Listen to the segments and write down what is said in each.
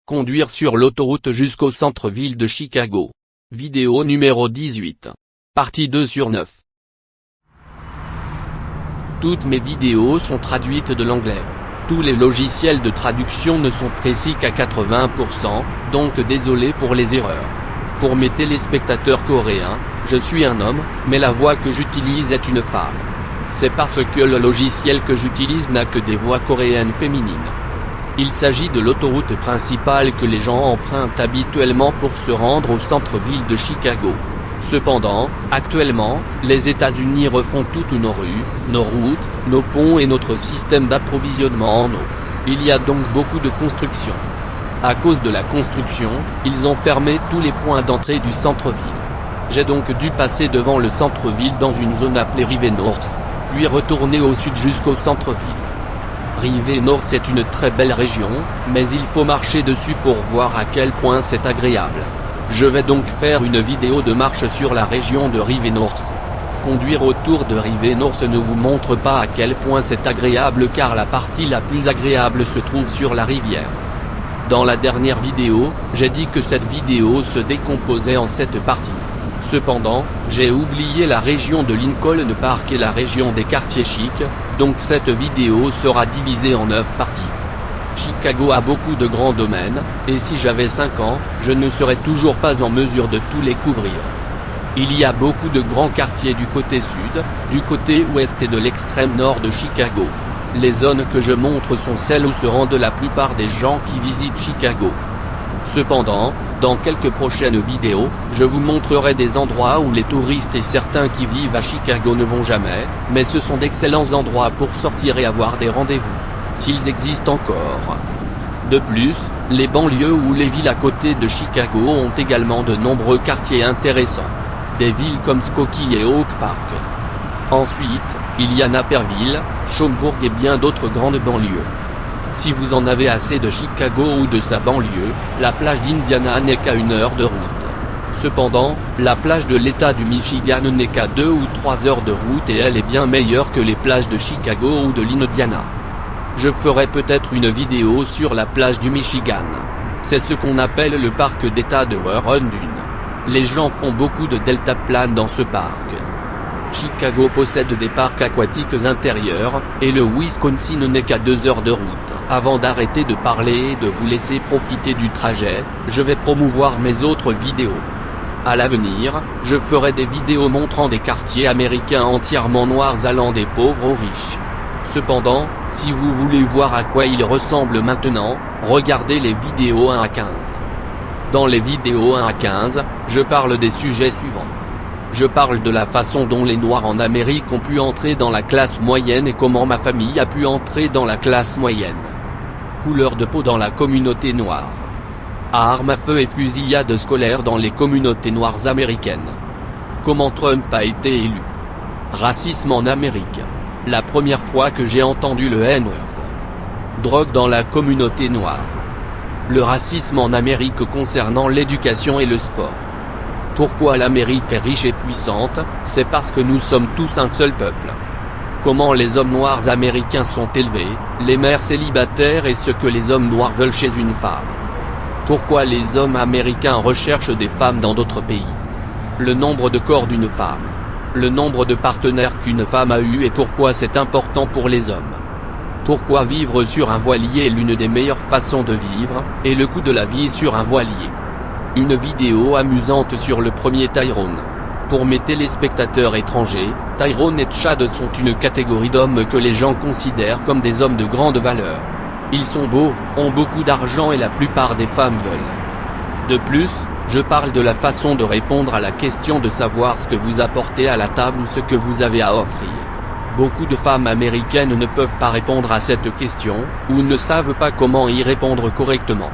Conduire sur l'autoroute jusqu'au centre-ville de Chicago. Vidéo numéro 18. Partie 2 sur 9. Toutes mes vidéos sont traduites de l'anglais. Tous les logiciels de traduction ne sont précis qu'à 80%, donc désolé pour les erreurs. Pour mes téléspectateurs coréens, je suis un homme, mais la voix que j'utilise est une femme. C'est parce que le logiciel que j'utilise n'a que des voix coréennes féminines. Il s'agit de l'autoroute principale que les gens empruntent habituellement pour se rendre au centre-ville de Chicago. Cependant, actuellement, les États-Unis refont toutes nos rues, nos routes, nos ponts et notre système d'approvisionnement en eau. Il y a donc beaucoup de construction. À cause de la construction, ils ont fermé tous les points d'entrée du centre-ville. J'ai donc dû passer devant le centre-ville dans une zone appelée Rive North, puis retourner au sud jusqu'au centre-ville. Rive North est une très belle région, mais il faut marcher dessus pour voir à quel point c'est agréable. Je vais donc faire une vidéo de marche sur la région de Rive North. Conduire autour de Rive North ne vous montre pas à quel point c'est agréable car la partie la plus agréable se trouve sur la rivière. Dans la dernière vidéo, j'ai dit que cette vidéo se décomposait en 7 parties. Cependant, j'ai oublié la région de Lincoln Park et la région des quartiers chics, donc cette vidéo sera divisée en 9 parties. Chicago a beaucoup de grands domaines, et si j'avais 5 ans, je ne serais toujours pas en mesure de tous les couvrir. Il y a beaucoup de grands quartiers du côté sud, du côté ouest et de l'extrême nord de Chicago. Les zones que je montre sont celles où se rendent la plupart des gens qui visitent Chicago. Cependant, dans quelques prochaines vidéos, je vous montrerai des endroits où les touristes et certains qui vivent à Chicago ne vont jamais, mais ce sont d'excellents endroits pour sortir et avoir des rendez-vous, s'ils existent encore. De plus, les banlieues ou les villes à côté de Chicago ont également de nombreux quartiers intéressants. Des villes comme Skokie et Oak Park. Ensuite, il y a Naperville, Schaumbourg et bien d'autres grandes banlieues. Si vous en avez assez de Chicago ou de sa banlieue, la plage d'Indiana n'est qu'à 1 heure de route. Cependant, la plage de l'État du Michigan n'est qu'à 2 ou 3 heures de route et elle est bien meilleure que les plages de Chicago ou de l'Indiana. Je ferai peut-être une vidéo sur la plage du Michigan. C'est ce qu'on appelle le parc d'État de Huron Dune. Les gens font beaucoup de deltaplane dans ce parc. Chicago possède des parcs aquatiques intérieurs, et le Wisconsin n'est qu'à 2 heures de route. Avant d'arrêter de parler et de vous laisser profiter du trajet, je vais promouvoir mes autres vidéos. À l'avenir, je ferai des vidéos montrant des quartiers américains entièrement noirs allant des pauvres aux riches. Cependant, si vous voulez voir à quoi ils ressemblent maintenant, regardez les vidéos 1 à 15. Dans les vidéos 1 à 15, je parle des sujets suivants. Je parle de la façon dont les Noirs en Amérique ont pu entrer dans la classe moyenne et comment ma famille a pu entrer dans la classe moyenne. Couleur de peau dans la communauté noire. Armes à feu et fusillades scolaires dans les communautés noires américaines. Comment Trump a été élu. Racisme en Amérique. La première fois que j'ai entendu le N-word. Drogue dans la communauté noire. Le racisme en Amérique concernant l'éducation et le sport. Pourquoi l'Amérique est riche et puissante, c'est parce que nous sommes tous un seul peuple. Comment les hommes noirs américains sont élevés, les mères célibataires et ce que les hommes noirs veulent chez une femme. Pourquoi les hommes américains recherchent des femmes dans d'autres pays. Le nombre de corps d'une femme. Le nombre de partenaires qu'une femme a eu et pourquoi c'est important pour les hommes. Pourquoi vivre sur un voilier est l'une des meilleures façons de vivre, et le coût de la vie sur un voilier. Une vidéo amusante sur le premier Tyrone. Pour mes téléspectateurs étrangers, Tyrone et Chad sont une catégorie d'hommes que les gens considèrent comme des hommes de grande valeur. Ils sont beaux, ont beaucoup d'argent et la plupart des femmes veulent. De plus, je parle de la façon de répondre à la question de savoir ce que vous apportez à la table ou ce que vous avez à offrir. Beaucoup de femmes américaines ne peuvent pas répondre à cette question, ou ne savent pas comment y répondre correctement.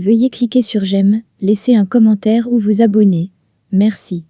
veuillez cliquer sur j'aime, laisser un commentaire ou vous abonner. Merci.